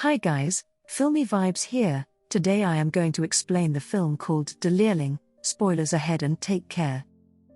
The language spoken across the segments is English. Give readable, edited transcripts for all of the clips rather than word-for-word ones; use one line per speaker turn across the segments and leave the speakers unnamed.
Hi guys, filmy vibes here. Today I am going to explain the film called Delirling. Spoilers ahead and take care.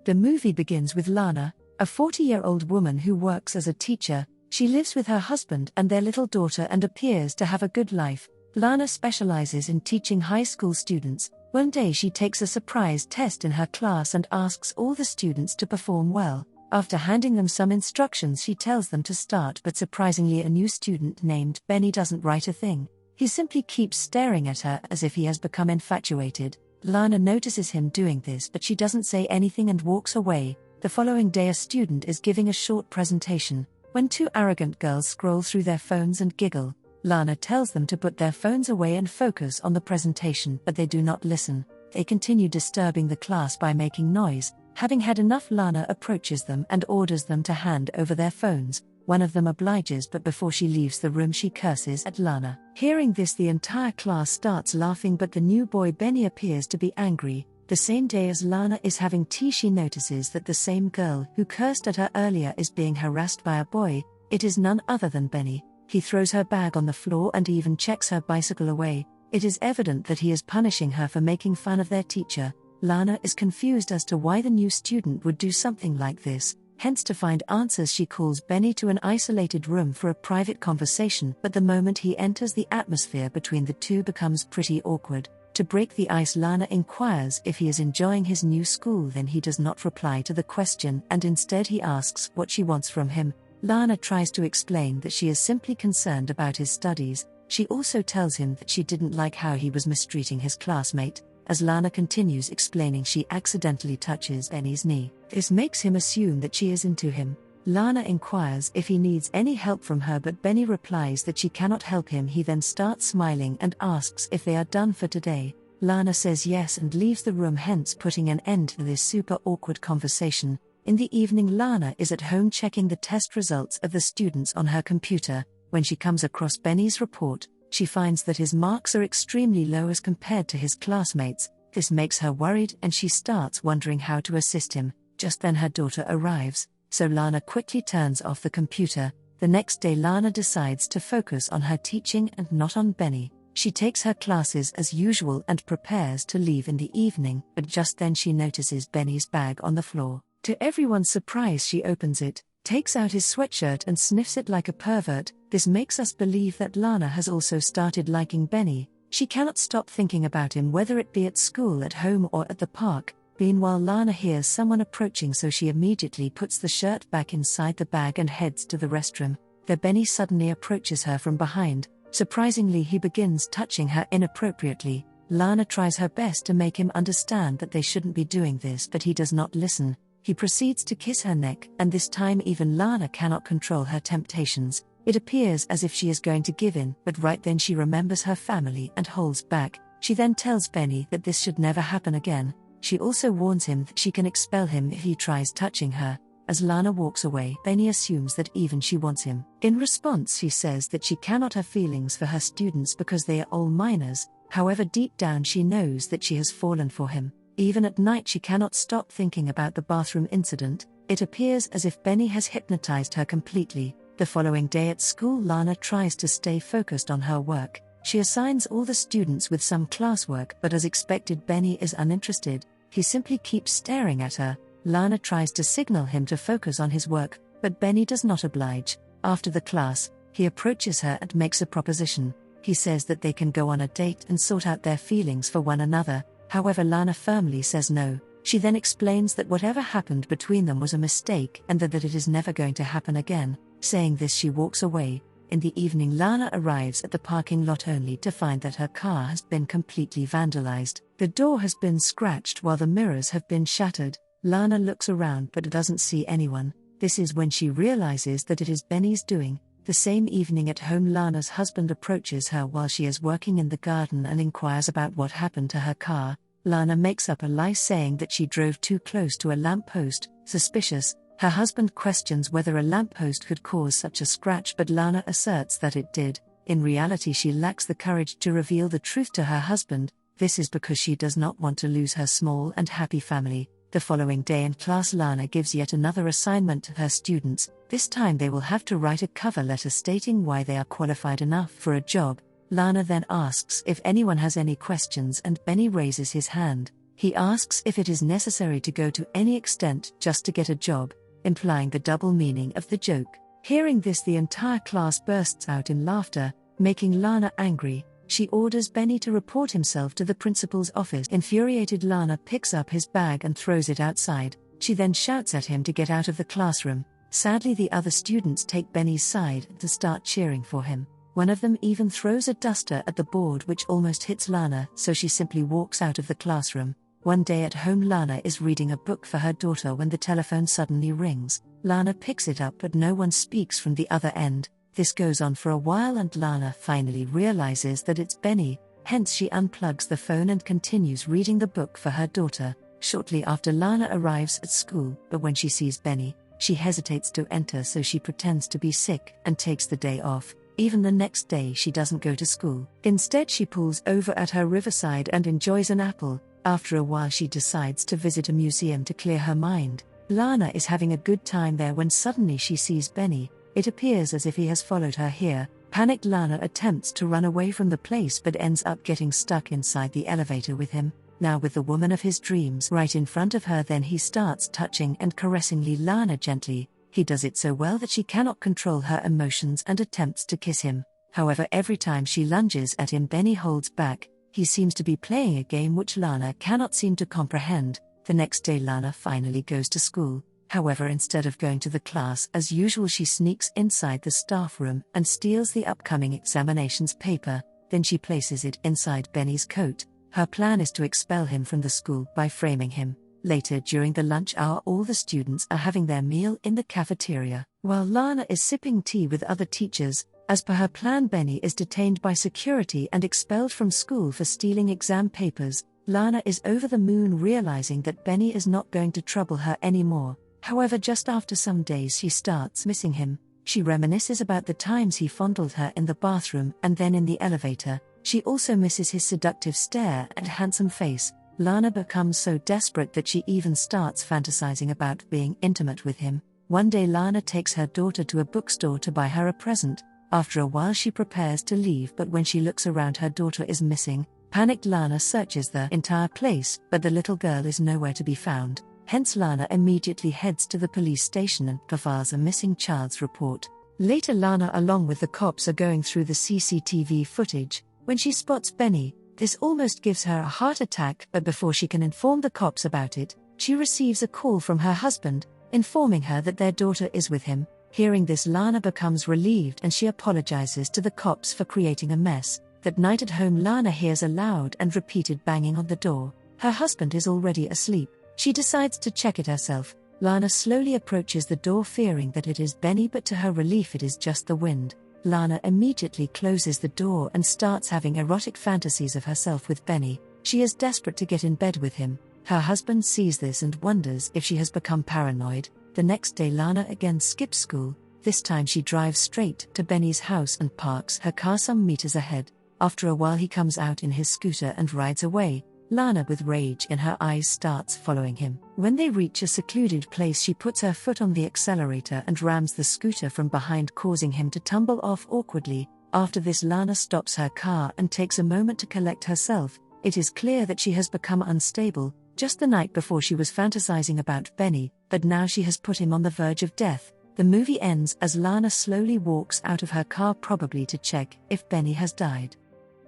The movie begins with Lana, a 40-year-old woman who works as a teacher. She lives with her husband and their little daughter and appears to have a good life. Lana specializes in teaching high school students. One day she takes a surprise test in her class and asks all the students to perform well. After handing them some instructions, she tells them to start, but surprisingly a new student named Benny doesn't write a thing. He simply keeps staring at her as if he has become infatuated. Lana notices him doing this, but she doesn't say anything and walks away. The following day a student is giving a short presentation, when two arrogant girls scroll through their phones and giggle. Lana tells them to put their phones away and focus on the presentation, but they do not listen. They continue disturbing the class by making noise. Having had enough, Lana approaches them and orders them to hand over their phones. One of them obliges, but before she leaves the room she curses at Lana. Hearing this, the entire class starts laughing, but the new boy Benny appears to be angry. The same day as Lana is having tea, she notices that the same girl who cursed at her earlier is being harassed by a boy. It is none other than Benny. He throws her bag on the floor and even checks her bicycle away. It is evident that he is punishing her for making fun of their teacher. Lana is confused as to why the new student would do something like this. Hence, to find answers, she calls Benny to an isolated room for a private conversation, but the moment he enters, the atmosphere between the two becomes pretty awkward. To break the ice, Lana inquires if he is enjoying his new school. Then he does not reply to the question, and instead he asks what she wants from him. Lana tries to explain that she is simply concerned about his studies. She also tells him that she didn't like how he was mistreating his classmate. As Lana continues explaining, she accidentally touches Benny's knee. This makes him assume that she is into him. Lana inquires if he needs any help from her, but Benny replies that she cannot help him. He then starts smiling and asks if they are done for today. Lana says yes and leaves the room, hence putting an end to this super awkward conversation. In the evening, Lana is at home checking the test results of the students on her computer. When she comes across Benny's report, she finds that his marks are extremely low as compared to his classmates. This makes her worried and she starts wondering how to assist him. Just then her daughter arrives, so Lana quickly turns off the computer. The next day Lana decides to focus on her teaching and not on Benny. She takes her classes as usual and prepares to leave in the evening, but just then she notices Benny's bag on the floor. To everyone's surprise, she opens it, takes out his sweatshirt and sniffs it like a pervert. This makes us believe that Lana has also started liking Benny. She cannot stop thinking about him, whether it be at school, at home, or at the park. Meanwhile, Lana hears someone approaching, so she immediately puts the shirt back inside the bag and heads to the restroom. There Benny suddenly approaches her from behind. Surprisingly, he begins touching her inappropriately. Lana tries her best to make him understand that they shouldn't be doing this, but he does not listen. He proceeds to kiss her neck, and this time even Lana cannot control her temptations. It appears as if she is going to give in, but right then she remembers her family and holds back. She then tells Benny that this should never happen again. She also warns him that she can expel him if he tries touching her. As Lana walks away, Benny assumes that even she wants him. In response, she says that she cannot have feelings for her students because they are all minors. However, deep down she knows that she has fallen for him. Even at night she cannot stop thinking about the bathroom incident. It appears as if Benny has hypnotized her completely. The following day at school, Lana tries to stay focused on her work. She assigns all the students with some classwork, but as expected, Benny is uninterested. He simply keeps staring at her. Lana tries to signal him to focus on his work, but Benny does not oblige. After the class, he approaches her and makes a proposition. He says that they can go on a date and sort out their feelings for one another. However, Lana firmly says no. She then explains that whatever happened between them was a mistake and that it is never going to happen again. Saying this, she walks away. In the evening, Lana arrives at the parking lot only to find that her car has been completely vandalized. The door has been scratched while the mirrors have been shattered. Lana looks around but doesn't see anyone. This is when she realizes that it is Benny's doing. The same evening at home, Lana's husband approaches her while she is working in the garden and inquires about what happened to her car. Lana makes up a lie saying that she drove too close to a lamppost. Suspicious, her husband questions whether a lamppost could cause such a scratch, but Lana asserts that it did. In reality, she lacks the courage to reveal the truth to her husband. This is because she does not want to lose her small and happy family. The following day in class, Lana gives yet another assignment to her students. This time they will have to write a cover letter stating why they are qualified enough for a job. Lana then asks if anyone has any questions and Benny raises his hand. He asks if it is necessary to go to any extent just to get a job, implying the double meaning of the joke. Hearing this, the entire class bursts out in laughter, making Lana angry. She orders Benny to report himself to the principal's office. Infuriated, Lana picks up his bag and throws it outside. She then shouts at him to get out of the classroom. Sadly, the other students take Benny's side to start cheering for him. One of them even throws a duster at the board, which almost hits Lana, so she simply walks out of the classroom. One day at home, Lana is reading a book for her daughter when the telephone suddenly rings. Lana picks it up, but no one speaks from the other end. This goes on for a while and Lana finally realizes that it's Benny, hence she unplugs the phone and continues reading the book for her daughter. Shortly after, Lana arrives at school, but when she sees Benny, she hesitates to enter, so she pretends to be sick and takes the day off. Even the next day she doesn't go to school. Instead, she pulls over at her riverside and enjoys an apple. After a while, she decides to visit a museum to clear her mind. Lana is having a good time there when suddenly she sees Benny. It appears as if he has followed her here. Panicked, Lana attempts to run away from the place but ends up getting stuck inside the elevator with him, now with the woman of his dreams right in front of her. Then he starts touching and caressing Lana gently. He does it so well that she cannot control her emotions and attempts to kiss him. However, every time she lunges at him, Benny holds back. He seems to be playing a game which Lana cannot seem to comprehend. The next day, Lana finally goes to school. However, instead of going to the class as usual, she sneaks inside the staff room and steals the upcoming examinations paper. Then she places it inside Benny's coat. Her plan is to expel him from the school by framing him. Later, during the lunch hour, all the students are having their meal in the cafeteria, while Lana is sipping tea with other teachers. As per her plan, Benny is detained by security and expelled from school for stealing exam papers. Lana is over the moon, realizing that Benny is not going to trouble her anymore. However, just after some days, she starts missing him. She reminisces about the times he fondled her in the bathroom and then in the elevator. She also misses his seductive stare and handsome face. Lana becomes so desperate that she even starts fantasizing about being intimate with him. One day, Lana takes her daughter to a bookstore to buy her a present. After a while, she prepares to leave, but when she looks around, her daughter is missing. Panicked, Lana searches the entire place, but the little girl is nowhere to be found. Hence, Lana immediately heads to the police station and files a missing child's report. Later, Lana along with the cops are going through the CCTV footage. When she spots Benny, this almost gives her a heart attack, but before she can inform the cops about it, she receives a call from her husband, informing her that their daughter is with him. Hearing this, Lana becomes relieved and she apologizes to the cops for creating a mess. That night at home, Lana hears a loud and repeated banging on the door. Her husband is already asleep. She decides to check it herself. Lana slowly approaches the door, fearing that it is Benny, but to her relief it is just the wind. Lana immediately closes the door and starts having erotic fantasies of herself with Benny. She is desperate to get in bed with him. Her husband sees this and wonders if she has become paranoid. The next day, Lana again skips school. This time she drives straight to Benny's house and parks her car some meters ahead. After a while, he comes out in his scooter and rides away. Lana, with rage in her eyes, starts following him. When they reach a secluded place, she puts her foot on the accelerator and rams the scooter from behind, causing him to tumble off awkwardly. After this, Lana stops her car and takes a moment to collect herself. It is clear that she has become unstable. Just the night before, she was fantasizing about Benny, but now she has put him on the verge of death. The movie ends as Lana slowly walks out of her car, probably to check if Benny has died.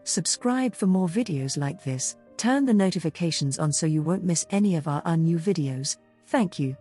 Subscribe for more videos like this. Turn the notifications on so you won't miss any of our new videos. Thank you.